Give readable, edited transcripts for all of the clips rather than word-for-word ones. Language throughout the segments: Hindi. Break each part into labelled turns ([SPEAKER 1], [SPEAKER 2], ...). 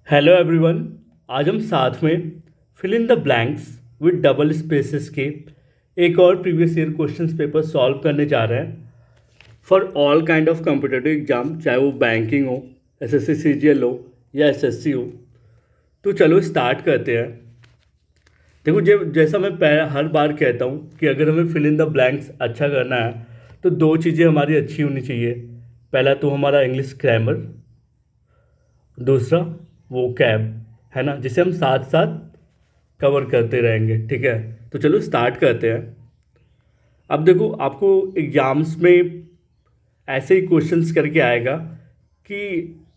[SPEAKER 1] Hello everyone. आज हम साथ में fill in the blanks with double spaces के एक और previous year questions paper solve करने जा रहे हैं for all kind of competitive exam, चाहे वो बैंकिंग हो, एसएससी सीजीएल हो या एसएससी हो। तो चलो स्टार्ट करते हैं। देखो, जैसा मैं हर बार कहता हूँ कि अगर हमें फिल इन द ब्लैंक्स अच्छा करना है तो दो चीज़ें हमारी अच्छी होनी चाहिए। पहला तो हमारा इंग्लिश ग्रामर, दूसरा वो कैब, है ना, जिसे हम साथ साथ कवर करते रहेंगे। ठीक है, तो चलो स्टार्ट करते हैं। अब देखो, आपको एग्जाम्स में ऐसे ही क्वेश्चंस करके आएगा कि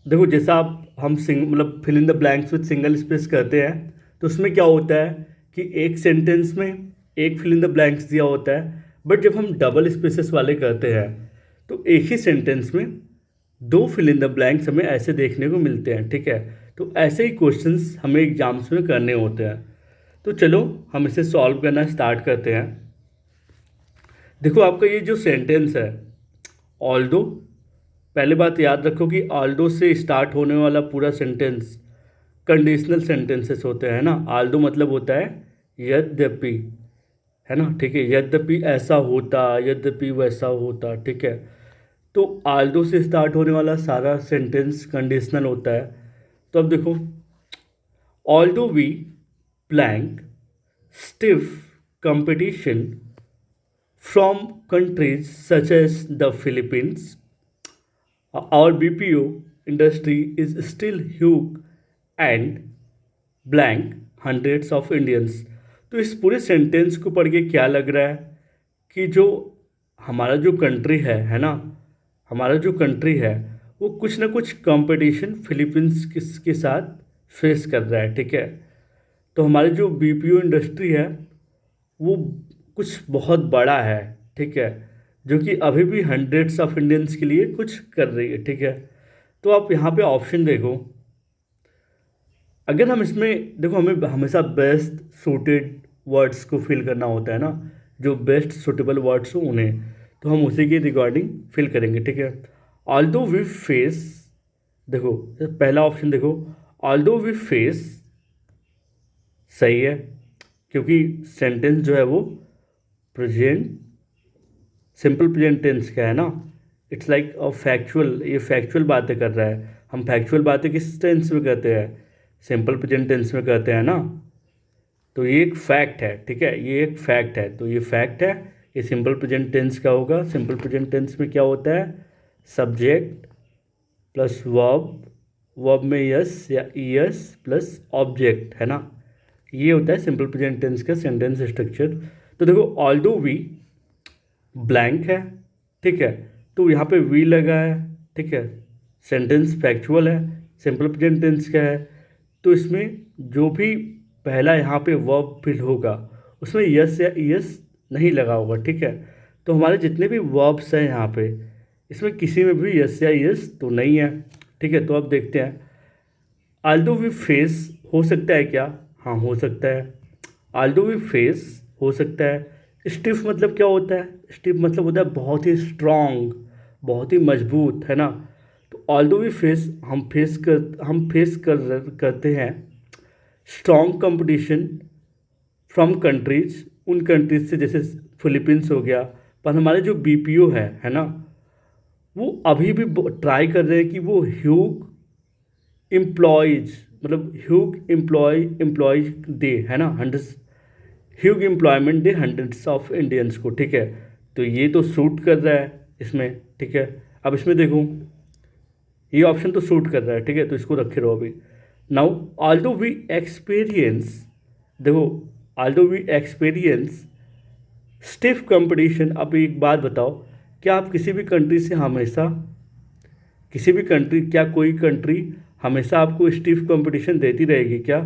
[SPEAKER 1] देखो, जैसा आप हम मतलब fill in the blanks with single space करते हैं तो उसमें क्या होता है कि एक सेंटेंस में एक फिल इन द ब्लैंक्स दिया होता है, बट जब हम डबल स्पेसेस वाले करते हैं तो एक ही सेंटेंस में दो फिल इन द ब्लैंक्स हमें ऐसे देखने को मिलते हैं। ठीक है, तो ऐसे ही क्वेश्चंस हमें एग्जाम्स में करने होते हैं। तो चलो हम इसे सॉल्व करना स्टार्ट करते हैं। देखो, आपका ये जो सेंटेंस है ऑल्दो, पहले बात याद रखो कि ऑल्दो से स्टार्ट होने वाला पूरा सेंटेंस कंडीशनल सेंटेंसेस होते हैं ना। ऑल्दो मतलब होता है यद्यपि, है ना। ठीक है, यद्यपि ऐसा होता, यद्यपि वैसा होता। ठीक है, तो ऑल्दो से स्टार्ट होने वाला सारा सेंटेंस कंडीशनल होता है। तो अब देखो, although we blank stiff competition from countries such as the Philippines, our BPO industry is still huge and blank hundreds of Indians। तो इस पूरे सेंटेंस को पढ़ के क्या लग रहा है कि जो हमारा जो कंट्री है ना, हमारा जो कंट्री है वो कुछ ना कुछ कंपटीशन फिलीपींस के साथ फेस कर रहा है। ठीक है, तो हमारी जो बीपीओ इंडस्ट्री है वो कुछ बहुत बड़ा है। ठीक है, जो कि अभी भी हंड्रेड्स ऑफ इंडियंस के लिए कुछ कर रही है। ठीक है, तो आप यहाँ पे ऑप्शन देखो। अगर हम इसमें देखो, हमें हमेशा बेस्ट सूटेड वर्ड्स को फिल करना होता है ना, जो बेस्ट सूटेबल वर्ड्स हो उन्हें, तो हम उसी के रिगार्डिंग फिल करेंगे। ठीक है, ऑल्दो वी फेस, देखो पहला ऑप्शन देखो, ऑल्दो वी फेस सही है, क्योंकि सेंटेंस जो है वो प्रेजेंट सिंपल प्रेजेंट टेंस का है ना। इट्स लाइक अ फैक्चुअल, ये फैक्चुअल बातें कर रहा है। हम फैक्चुअल बातें किस टेंस में करते हैं? सिंपल प्रेजेंट टेंस में करते हैं ना। तो ये एक फैक्ट है। ठीक है, ये एक फैक्ट है, तो ये फैक्ट है। ये सिंपल प्रेजेंट टेंस का होगा। सिंपल प्रेजेंट टेंस में क्या होता है? सब्जेक्ट प्लस वर्ब, वर्ब में यस या ईएस प्लस ऑब्जेक्ट, है ना। ये होता है सिंपल प्रेजेंट टेंस का सेंटेंस स्ट्रक्चर। तो देखो, ऑल्दो वी ब्लैंक है। ठीक है, तो यहाँ पे वी लगा है। ठीक है, सेंटेंस फैक्चुअल है, सिंपल प्रेजेंट टेंस का है, तो इसमें जो भी पहला यहाँ पे वर्ब फिल होगा उसमें यस या ईएस नहीं लगा होगा। ठीक है, तो हमारे जितने भी वर्ब्स हैं यहाँ पे, इसमें किसी में भी यस या ईएस तो नहीं है। ठीक है, तो अब देखते हैं। आल्दो वी फेस हो सकता है क्या? हाँ, हो सकता है। आल्दो वी फेस हो सकता है। स्टिफ मतलब क्या होता है? स्टिफ मतलब होता है बहुत ही स्ट्रॉन्ग, बहुत ही मजबूत, है ना। तो आल्दो वी फेस, हम फेस करते हैं स्ट्रॉन्ग कंपटीशन फ्रॉम कंट्रीज, उन कंट्रीज से, जैसे फिलीपींस हो गया। पर हमारे जो बीपीओ है ना, वो अभी भी ट्राई कर रहे हैं कि वो ह्यूग एम्प्लॉयज़, मतलब ह्यूग एम्प्लॉयज दे, है ना, hundreds, Hugh employment they hundreds of Indians को। ठीक है, तो ये तो सूट कर रहा है इसमें। ठीक है, अब इसमें देखो, ये ऑप्शन तो सूट कर रहा है। ठीक है, तो इसको रखे रहो अभी। नाउ ऑल्दो वी एक्सपीरियंस, देखो, although we experience stiff competition. अब एक बात बताओ, क्या आप किसी भी कंट्री से हमेशा, किसी भी कंट्री, क्या कोई कंट्री हमेशा आपको स्टिफ कंपटीशन देती रहेगी क्या?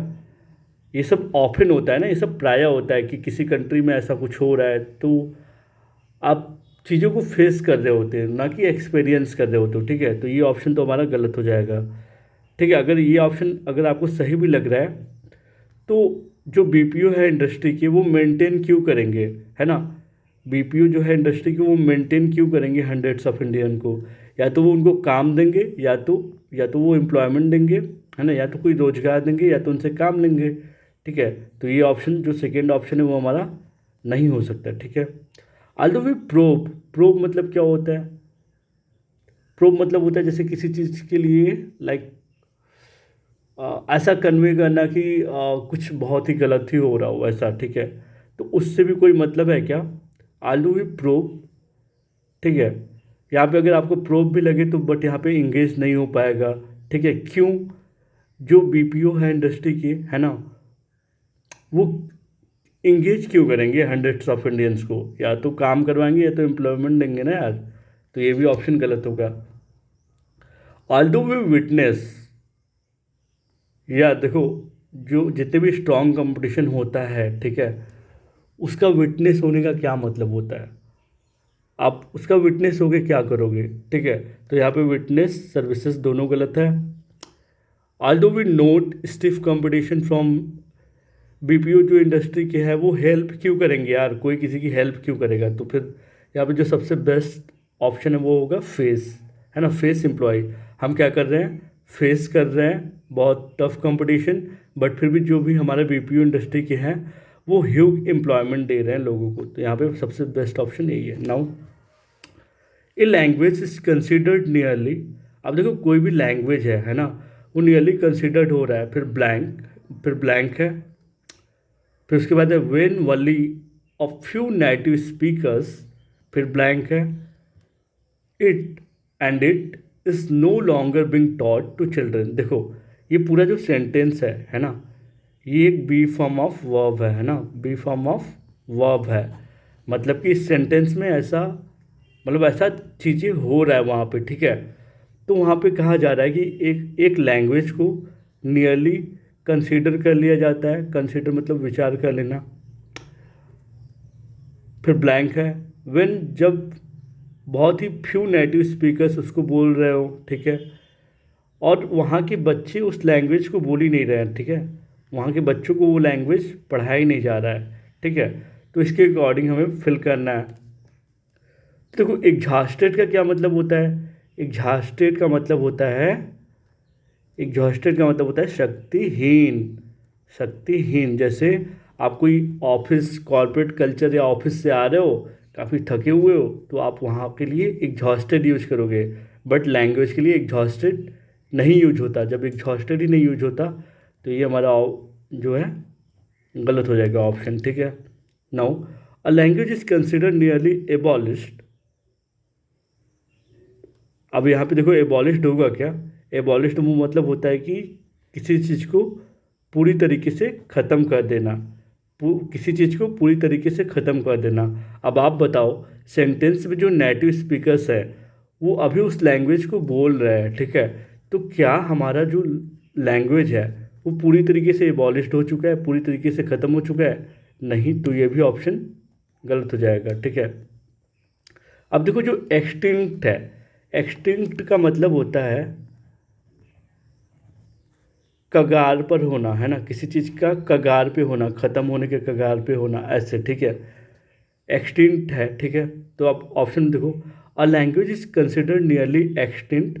[SPEAKER 1] ये सब ऑफन होता है ना, ये सब प्राय होता है कि किसी कंट्री में ऐसा कुछ हो रहा है तो आप चीज़ों को फेस कर रहे होते हैं, ना कि एक्सपीरियंस कर रहे होते हो। ठीक है, तो ये ऑप्शन तो हमारा गलत हो जाएगा। ठीक है, अगर ये ऑप्शन अगर आपको सही भी लग रहा है तो जो बीपीओ है इंडस्ट्री के, वो मेंटेन क्यों करेंगे, है ना। बीपीओ जो है इंडस्ट्री की, वो मेंटेन क्यों करेंगे हंड्रेड्स ऑफ इंडियन को? या तो वो उनको काम देंगे, या तो वो एम्प्लॉयमेंट देंगे, है ना, या तो कोई रोजगार देंगे या तो उनसे काम लेंगे। ठीक है, तो ये ऑप्शन जो सेकेंड ऑप्शन है वो हमारा नहीं हो सकता। ठीक है, आल्दो वी प्रोब, प्रोब मतलब क्या होता है? प्रोब मतलब होता है जैसे किसी चीज़ के लिए लाइक ऐसा कन्वे करना कि कुछ बहुत ही गलत ही हो रहा हो ऐसा। ठीक है, तो उससे भी कोई मतलब है क्या? Although we probe. ठीक है, यहाँ पे अगर आपको प्रोब भी लगे तो बट यहाँ पे इंगेज नहीं हो पाएगा। ठीक है, क्यों? जो बीपीओ है इंडस्ट्री की, है ना, वो इंगेज क्यों करेंगे हंड्रेड्स ऑफ इंडियंस को? या तो काम करवाएंगे या तो एम्प्लॉयमेंट देंगे ना यार। तो ये भी ऑप्शन गलत होगा। ऑल्दो वी विटनेस, या देखो, जो जितने भी स्ट्रॉन्ग कंपटीशन होता है, ठीक है, उसका विटनेस होने का क्या मतलब होता है? आप उसका विटनेस होगे क्या करोगे? ठीक है, तो यहाँ पे विटनेस सर्विसेज दोनों गलत है। Although we note stiff competition from BPO, जो इंडस्ट्री के है वो हेल्प क्यों करेंगे यार? कोई किसी की हेल्प क्यों करेगा? तो फिर यहाँ पे जो सबसे बेस्ट ऑप्शन है वो होगा फेस, है ना, फेस एम्प्लॉय। हम क्या कर रहे हैं? फेस कर रहे हैं बहुत टफ कंपटीशन, बट फिर भी जो भी हमारे बीपीओ इंडस्ट्री के हैं वो ह्यूज एम्प्लॉयमेंट दे रहे हैं लोगों को। तो यहाँ पे सबसे बेस्ट ऑप्शन यही है। Now a language is considered nearly, अब देखो कोई भी लैंग्वेज है ना, वो नियरली कंसिडर्ड हो रहा है, फिर ब्लैंक है, फिर उसके बाद है वेन वली ऑफ फ्यू नेटिव स्पीकर्स, फिर ब्लैंक है, it it is no longer being taught to children. देखो ये पूरा जो सेंटेंस है ना, ये एक बी फॉर्म ऑफ वर्ब है ना, बी फॉर्म ऑफ वर्ब है। मतलब कि इस सेंटेंस में ऐसा, मतलब ऐसा चीज़ें हो रहा है वहाँ पे। ठीक है, तो वहाँ पे कहा जा रहा है कि एक एक लैंग्वेज को नियरली कंसीडर कर लिया जाता है। कंसीडर मतलब विचार कर लेना। फिर ब्लैंक है, व्हेन, जब बहुत ही फ्यू नेटिव स्पीकर्स उसको बोल रहे हो। ठीक है, और वहाँ के बच्चे उस लैंग्वेज को बोल ही नहीं रहे हैं। ठीक है, वहाँ के बच्चों को वो लैंग्वेज पढ़ाया ही नहीं जा रहा है। ठीक है, तो इसके अकॉर्डिंग हमें फिल करना है। तो देखो एग्जॉस्टेड का क्या मतलब होता है? एग्जॉस्टेड का मतलब होता है, एग्जॉस्टेड का मतलब होता है शक्तिहीन। शक्तिहीन, जैसे आप कोई ऑफिस कॉर्पोरेट कल्चर या ऑफिस से आ रहे हो, काफ़ी थके हुए हो, तो आप वहाँ के लिए एग्जॉस्टेड यूज करोगे। बट लैंग्वेज के लिए एग्जॉस्टेड नहीं यूज होता। जब एग्जॉस्टेड ही नहीं यूज होता तो ये हमारा जो है गलत हो जाएगा ऑप्शन। ठीक है, now a language is considered nearly abolished. अब यहाँ पे देखो एबॉलिश्ड होगा क्या? एबॉलिश्ड वो मतलब होता है कि किसी चीज़ को पूरी तरीके से ख़त्म कर देना, किसी चीज़ को पूरी तरीके से ख़त्म कर देना। अब आप बताओ, सेंटेंस में जो नेटिव स्पीकर्स है वो अभी उस लैंग्वेज को बोल रहे हैं। ठीक है, तो क्या हमारा जो लैंग्वेज है वो पूरी तरीके से एबॉलिश्ड हो चुका है, पूरी तरीके से ख़त्म हो चुका है? नहीं, तो ये भी ऑप्शन गलत हो जाएगा। ठीक है, अब देखो जो एक्सटिंक्ट है, एक्सटिंक्ट का मतलब होता है कगार पर होना, है ना, किसी चीज़ का कगार पे होना, ख़त्म होने के कगार पे होना, ऐसे। ठीक है, एक्सटिंक्ट है। ठीक है, तो आप ऑप्शन देखो, अ language is considered nearly extinct,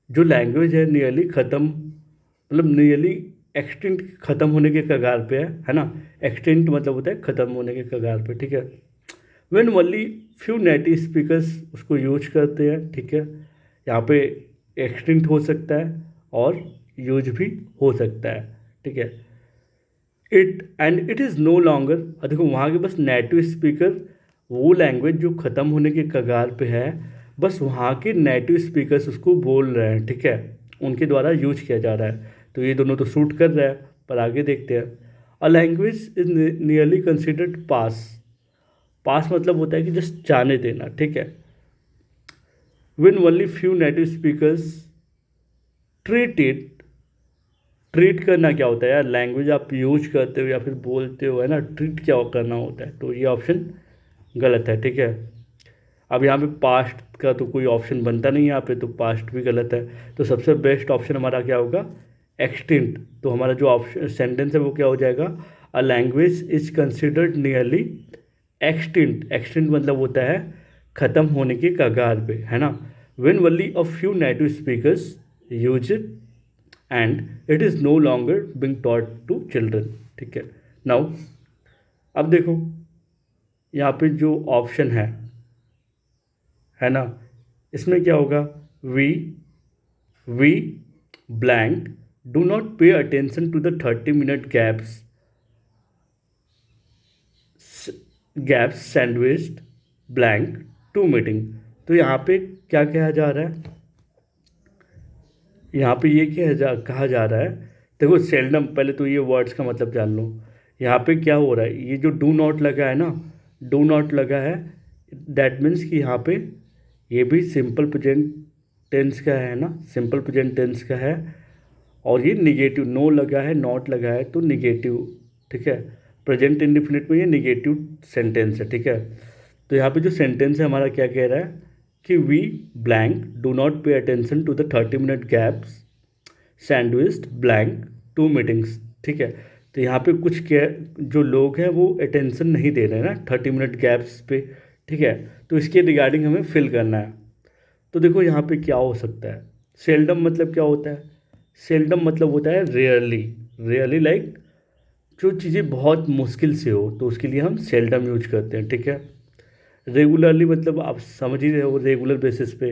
[SPEAKER 1] जो लैंग्वेज है नियरली ख़त्म, मतलब नियरली एक्सटिंक्ट, ख़त्म होने के कगार पे है ना। एक्सटिंक्ट मतलब होता है ख़त्म होने के कगार पे। ठीक है, when only few native speakers उसको यूज करते हैं। ठीक है, यहाँ पे एक्सटिंक्ट हो सकता है और यूज भी हो सकता है। ठीक है, इट इज़ नो लॉन्गर, देखो वहाँ के बस नेटिव स्पीकर, वो लैंग्वेज जो ख़त्म होने के कगार पे है, बस वहाँ के नेटिव स्पीकर्स उसको बोल रहे हैं। ठीक है, उनके द्वारा यूज किया जा रहा है। तो ये दोनों तो सूट कर रहा है, पर आगे देखते हैं। A language is nearly considered pass, pass मतलब होता है कि जस्ट जाने देना। ठीक है, when only few native speakers treat it, treat करना क्या होता है यार? लैंग्वेज आप यूज करते हो या फिर बोलते हो, है ना, ट्रीट क्या करना होता है? तो ये ऑप्शन गलत है। ठीक है, अब यहाँ पे पास्ट का तो कोई ऑप्शन बनता नहीं है यहाँ पे, तो पास्ट भी गलत है। तो सबसे बेस्ट ऑप्शन हमारा क्या होगा? एक्सटिंक्ट। तो हमारा जो ऑप्शन सेंटेंस है वो क्या हो जाएगा? अ language is considered nearly extinct. Extinct मतलब होता है ख़त्म होने के कगार पे, है ना। When only a few native speakers use it, and it is no longer being taught to children. ठीक है, नाउ अब देखो यहाँ पे जो ऑप्शन है ना, इसमें क्या होगा, we we blank do not pay attention to the 30 minute gaps sandwiched blank to meeting. तो यहाँ पे क्या कहा जा रहा है, यहाँ पे ये कहा जा रहा है, देखो सेल्डम, पहले तो ये वर्ड्स का मतलब जान लो। यहाँ पे क्या हो रहा है, ये जो डू नॉट लगा है ना, डू नॉट लगा है, दैट मीन्स कि यहाँ पे ये भी सिंपल प्रेजेंट टेंस का है ना, सिंपल प्रेजेंट टेंस का है, और ये निगेटिव, नो लगा है, नॉट लगा है तो निगेटिव। ठीक है, प्रेजेंट इंडिफिनिट में ये निगेटिव सेंटेंस है। ठीक है, तो यहाँ पे जो सेंटेंस है हमारा क्या कह रहा है कि we blank do not pay attention to the 30 minute gaps sandwiched blank to meetings. ठीक है, तो यहाँ पे कुछ क्या जो लोग हैं वो अटेंशन नहीं दे रहे हैं ना 30 मिनट गैप्स पे। ठीक है, तो इसके रिगार्डिंग हमें फिल करना है। तो देखो यहाँ पे क्या हो सकता है, सेल्डम मतलब क्या होता है, सेल्डम मतलब होता है रेयरली, रेयरली लाइक जो चीज़ें बहुत मुश्किल से हो तो उसके लिए हम सेल्डम यूज करते हैं। ठीक है, रेगुलरली मतलब आप समझ ही रहे हो, रेगुलर बेसिस पे,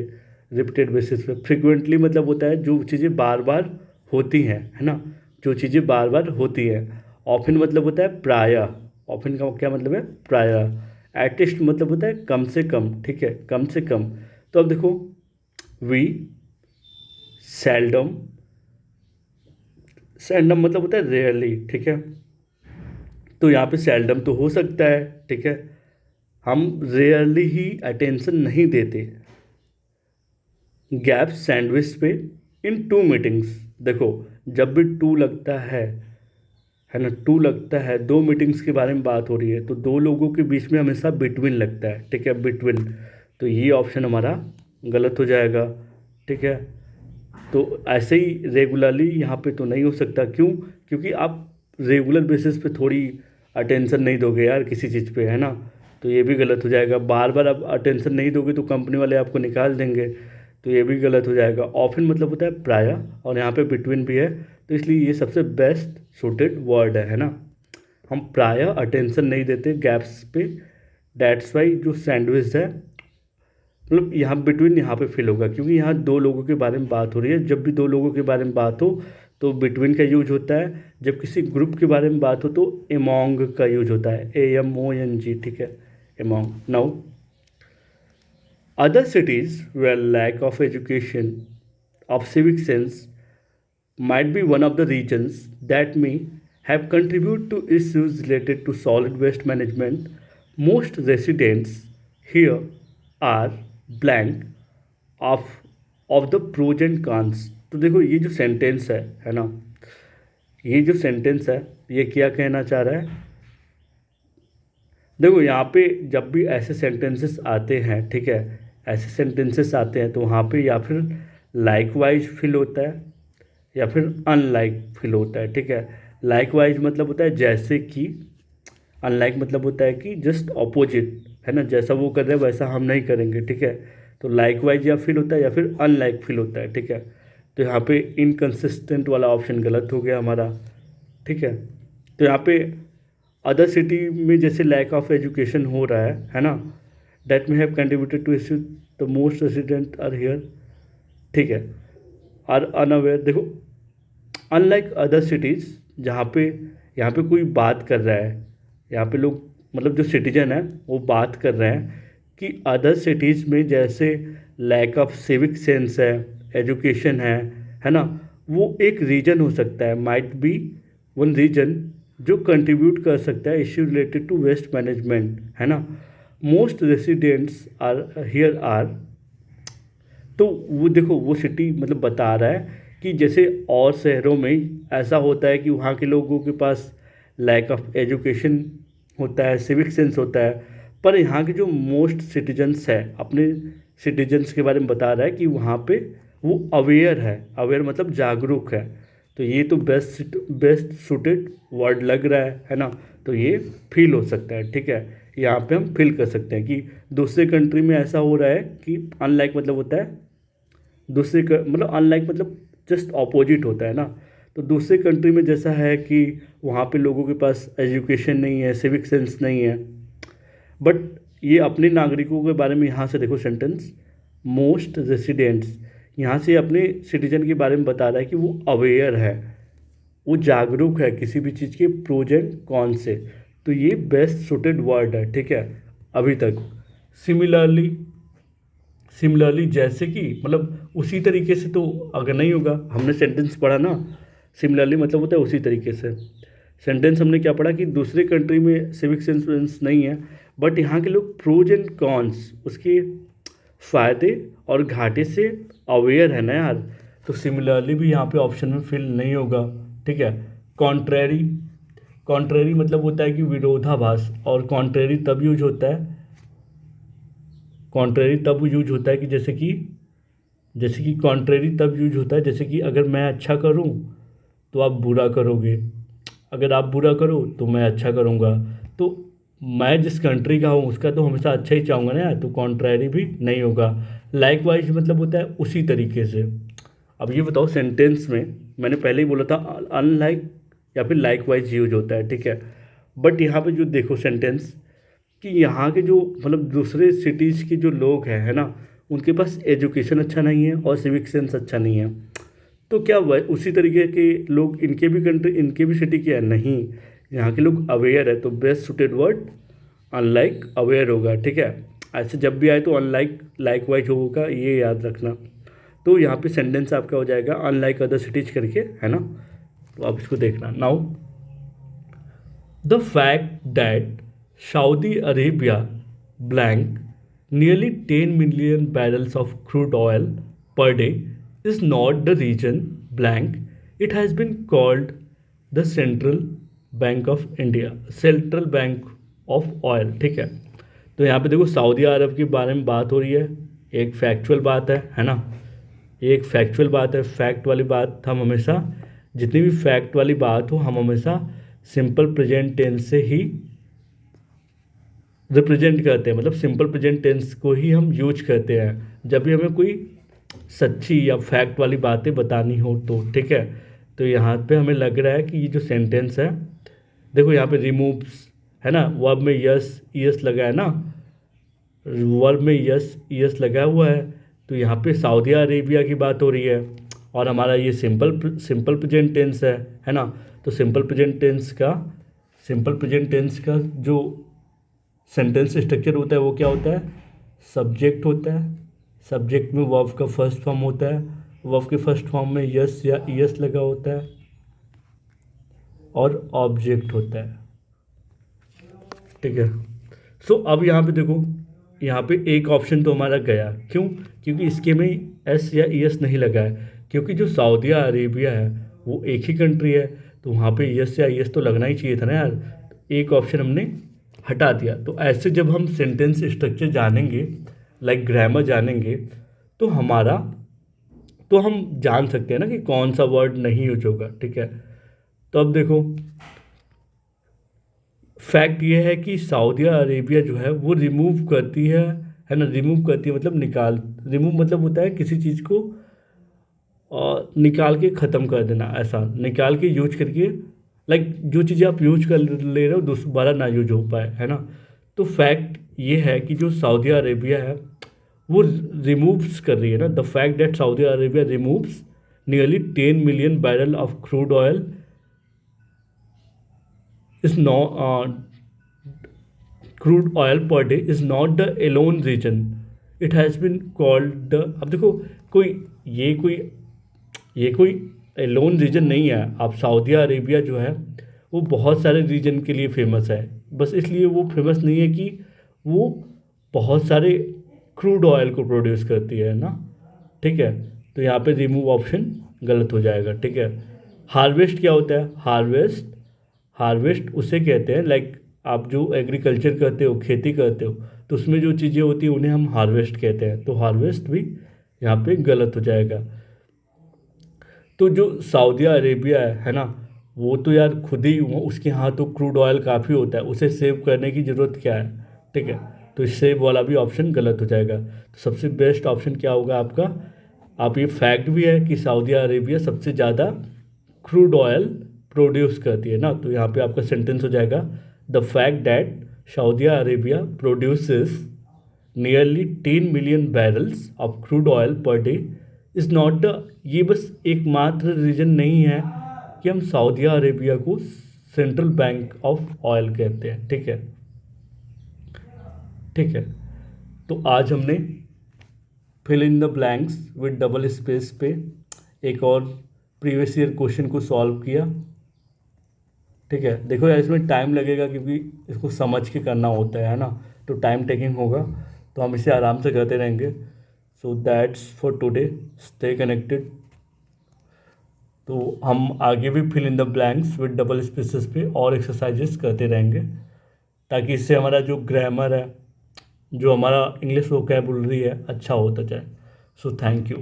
[SPEAKER 1] रिपीटेड बेसिस पे। फ्रिक्वेंटली मतलब होता है जो चीज़ें बार बार होती हैं, है ना, जो चीज़ें बार बार होती हैं। ऑफन मतलब होता है प्रायः, ऑफन का क्या मतलब है, प्रायः। एटलीस्ट मतलब होता है कम से कम। ठीक है, कम से कम। तो अब देखो वी सेल्डम, सेल्डम मतलब होता है रेयरली। ठीक है, तो यहाँ पे सेल्डम तो हो सकता है। ठीक है, हम रेयरली ही अटेंशन नहीं देते गैप सैंडविच पे इन टू मीटिंग्स। देखो जब भी टू लगता है ना, टू लगता है, दो मीटिंग्स के बारे में बात हो रही है तो दो लोगों के बीच में हमेशा बिटवीन लगता है। ठीक है, बिटवीन, तो ये ऑप्शन हमारा गलत हो जाएगा। ठीक है, तो ऐसे ही रेगुलरली यहाँ पे तो नहीं हो सकता, क्यों, क्योंकि आप रेगुलर बेसिस पे थोड़ी अटेंशन नहीं दोगे यार किसी चीज़ पे, है ना, तो ये भी गलत हो जाएगा। बार बार आप अटेंशन नहीं दोगे तो कंपनी वाले आपको निकाल देंगे, तो ये भी गलत हो जाएगा। ऑफन मतलब होता है प्रायः, और यहाँ पे बिटवीन भी है, तो इसलिए ये सबसे बेस्ट सूटेड वर्ड है ना। हम प्रायः अटेंशन नहीं देते गैप्स पे, डैट्स वाई जो सैंडविच है, मतलब यहाँ बिटवीन यहाँ पे फिल होगा, क्योंकि यहाँ दो लोगों के बारे में बात हो रही है। जब भी दो लोगों के बारे में बात हो तो बिटवीन का यूज होता है, जब किसी ग्रुप के बारे में बात हो तो एमोंग का यूज होता है, AMONG। ठीक है, among. Now other cities where lack of education of civic sense might be one of the regions that may have contributed to issues related to solid waste management. Most residents here are blank of the pros and cons. तो देखो ये जो सेंटेंस है ना, ये जो सेंटेंस है ये क्या कहना चाह रहा है, देखो यहाँ पे जब भी ऐसे सेंटेंसेस आते हैं, ठीक है, ऐसे सेंटेंसेस आते हैं तो वहाँ पे या फिर लाइक वाइज फिल होता है या फिर अनलाइक फिल होता है। ठीक है, लाइक वाइज मतलब होता है जैसे कि, अनलाइक मतलब होता है कि जस्ट ऑपोजिट, है ना, जैसा वो कर रहे हैं वैसा हम नहीं करेंगे। ठीक है, तो लाइक वाइज या फिल होता है या फिर अनलाइक फिल होता है। ठीक है, तो यहाँ पे इनकंसिस्टेंट वाला ऑप्शन गलत हो गया हमारा। ठीक है, तो यहाँ पे अदर सिटी में जैसे लैक ऑफ एजुकेशन हो रहा है ना, that may have contributed to issue the most resident are here. ठीक है, आर अनअवेयर। देखो अनलाइक अदर सिटीज़, जहाँ पे यहाँ पे कोई बात कर रहा है, यहाँ पे लोग मतलब जो सिटीजन है वो बात कर रहे हैं कि अदर सिटीज़ में जैसे लैक ऑफ सिविक सेंस है, एजुकेशन है ना, वो एक रीजन हो सकता है, माइट बी वन रीजन जो कंट्रीब्यूट कर सकता है issue related to waste management, है ना। Most residents are here are, तो वो देखो वो सिटी मतलब बता रहा है कि जैसे और शहरों में ऐसा होता है कि वहाँ के लोगों के पास लैक ऑफ एजुकेशन होता है, सिविक सेंस होता है, पर यहाँ के जो मोस्ट सिटीजन्स है अपने सिटीजन्स के बारे में बता रहा है कि वहाँ पे वो अवेयर है, अवेयर मतलब जागरूक है। तो ये तो बेस्ट सूटेड वर्ड लग रहा है ना, तो ये फील हो सकता है। ठीक है, यहाँ पे हम फील कर सकते हैं कि दूसरे कंट्री में ऐसा हो रहा है कि अनलाइक मतलब होता है दूसरे का मतलब अनलाइक मतलब जस्ट ऑपोजिट होता है ना। तो दूसरे कंट्री में जैसा है कि वहाँ पे लोगों के पास एजुकेशन नहीं है, सिविक सेंस नहीं है, बट ये अपने नागरिकों के बारे में यहाँ से देखो सेंटेंस, मोस्ट रेसिडेंट्स, यहाँ से अपने सिटीजन के बारे में बता रहा है कि वो अवेयर है, वो जागरूक है किसी भी चीज़ के प्रोज एंड कॉन से। तो ये बेस्ट सूटेड वर्ड है, ठीक है, अभी तक। सिमिलरली, सिमिलरली जैसे कि मतलब उसी तरीके से, तो अगर नहीं होगा, हमने सेंटेंस पढ़ा ना, सिमिलरली मतलब होता है उसी तरीके से। सेंटेंस हमने क्या पढ़ा कि दूसरे कंट्री में सिविक सेंस नहीं है, बट यहाँ के लोग प्रोज एंड कॉन्स, उसके फ़ायदे और घाटे से अवेयर है ना यार। तो सिमिलरली भी यहाँ पे ऑप्शन में फिल नहीं होगा, ठीक है। कॉन्ट्रेरी, कॉन्ट्रेरी मतलब होता है कि विरोधाभास, और कॉन्ट्रेरी तब यूज होता है, कॉन्ट्रेरी तब यूज होता है कि जैसे कि कॉन्ट्रेरी तब यूज होता है जैसे कि अगर मैं अच्छा करूं तो आप बुरा करोगे, अगर आप बुरा करो तो मैं अच्छा करूंगा। तो मैं जिस कंट्री का हूँ उसका तो हमेशा अच्छा ही चाहूँगा ना यार, तो कॉन्ट्रेरी भी नहीं होगा। लाइकवाइज मतलब होता है उसी तरीके से। अब ये बताओ सेंटेंस में, मैंने पहले ही बोला था अनलाइक या फिर लाइकवाइज यूज होता है, ठीक है। बट यहाँ पे जो देखो सेंटेंस कि यहाँ के जो मतलब दूसरे सिटीज़ के जो लोग हैं, है ना, उनके पास एजुकेशन अच्छा नहीं है और सिविक सेंस अच्छा नहीं है। तो क्या वह उसी तरीके के लोग इनके भी कंट्री, इनके भी सिटी के हैं? नहीं, यहाँ के लोग अवेयर है, तो best suited word unlike aware होगा, ठीक है। ऐसे जब भी आए तो अनलाइक लाइकवाइज होगा, ये याद रखना। तो यहाँ पे सेंटेंस आपका हो जाएगा अनलाइक अदर सिटीज करके, है ना। तो आप इसको देखना। Now the fact that Saudi Arabia blank nearly 10 million barrels of crude oil per day is not the region blank. It has been called the Central Bank of India, Central Bank of Oil, ठीक है। तो यहाँ पे देखो सऊदी अरब के बारे में बात हो रही है, एक फैक्चुअल बात है ना, एक फैक्चुअल बात है। फैक्ट वाली बात हम हमेशा, जितनी भी फैक्ट वाली बात हो, हम हमेशा सिंपल प्रेजेंट टेंस से ही रिप्रेजेंट करते हैं, मतलब सिंपल प्रेजेंट टेंस को ही हम यूज करते हैं जब भी हमें कोई सच्ची या फैक्ट वाली बातें बतानी हो तो, ठीक है। तो यहाँ पे हमें लग रहा है कि ये जो सेंटेंस है, देखो यहाँ पे रिमूव्स है ना, वर्ब में यस यस लगा है ना, वर्ब में यस यस लगा हुआ है। तो यहाँ पे सऊदी अरेबिया की बात हो रही है और हमारा ये सिंपल प्रेजेंट टेंस है ना। तो सिंपल प्रेजेंट टेंस का जो सेंटेंस स्ट्रक्चर होता है वो क्या होता है? सब्जेक्ट होता है, सब्जेक्ट में वर्ब का फर्स्ट फॉर्म होता है, वर्ब के फर्स्ट फॉर्म में यस या यस लगा होता है, और ऑब्जेक्ट होता है, ठीक है। सो अब यहाँ पे देखो, यहाँ पे एक ऑप्शन तो हमारा गया, क्यों? क्योंकि इसके में एस या यस नहीं लगा है, क्योंकि जो सऊदी अरेबिया है वो एक ही कंट्री है, तो वहाँ पे यस या यस तो लगना ही चाहिए था ना यार। एक ऑप्शन हमने हटा दिया। तो ऐसे जब हम सेंटेंस स्ट्रक्चर जानेंगे, लाइक ग्रामर जानेंगे, तो हम जान सकते हैं ना कि कौन सा वर्ड नहीं यूज होगा, ठीक है। तो अब देखो फैक्ट ये है कि सऊदी अरेबिया जो है वो रिमूव करती है ना, रिमूव करती है मतलब रिमूव मतलब होता है किसी चीज़ को निकाल के ख़त्म कर देना, ऐसा निकाल के यूज करके, लाइक जो चीज़ें आप यूज कर ले रहे हो दोबारा ना यूज हो पाए, है ना। तो फैक्ट ये है कि जो सऊदी अरेबिया है वो रिमूव्स कर रही है ना, the fact that Saudi Arabia removes nearly 10 million barrel of crude oil is not crude oil per day is not the alone region. It has been called the, अब देखो ये कोई एलोन रीजन नहीं है। अब सऊदी अरेबिया जो है वो बहुत सारे रीजन के लिए फेमस है, बस इसलिए वो फेमस नहीं है कि वो बहुत सारे क्रूड ऑयल को प्रोड्यूस करती है ना, ठीक है। तो यहाँ पे रिमूव ऑप्शन गलत हो जाएगा, ठीक है। हार्वेस्ट क्या होता है? हार्वेस्ट उसे कहते हैं, लाइक आप जो एग्रीकल्चर करते हो, खेती करते हो, तो उसमें जो चीज़ें होती हैं उन्हें हम हार्वेस्ट कहते हैं। तो हार्वेस्ट भी यहाँ पे गलत हो जाएगा। तो जो सऊदी अरेबिया है ना, वो तो यार खुद ही उसके यहाँ तो क्रूड ऑयल काफ़ी होता है, उसे सेव करने की ज़रूरत क्या है, ठीक है। तो सेव वाला भी ऑप्शन गलत हो जाएगा। तो सबसे बेस्ट ऑप्शन क्या होगा आपका? आप ये फैक्ट भी है कि सऊदी अरेबिया सबसे ज़्यादा क्रूड ऑयल प्रोड्यूस करती है ना, तो यहाँ पे आपका सेंटेंस हो जाएगा the fact that Saudi Arabia produces nearly 10 million barrels of crude oil per day is not the, ये बस एकमात्र रीज़न नहीं है कि हम सऊदी अरेबिया को सेंट्रल बैंक ऑफ ऑयल कहते हैं। ठीक है, ठीक है। तो आज हमने fill in the blanks with double space पे एक और प्रीवियस ईयर क्वेश्चन को सॉल्व किया। ठीक है, देखो यार इसमें टाइम लगेगा क्योंकि इसको समझ के करना होता है ना, तो टाइम टेकिंग होगा, तो हम इसे आराम से करते रहेंगे। So that's for today, stay connected. तो हम आगे भी fill in the blanks with double spaces पे और एक्सरसाइजेस करते रहेंगे, ताकि इससे हमारा जो ग्रामर है, जो हमारा इंग्लिश वोकैबुलरी है, अच्छा होता जाए। So thank you.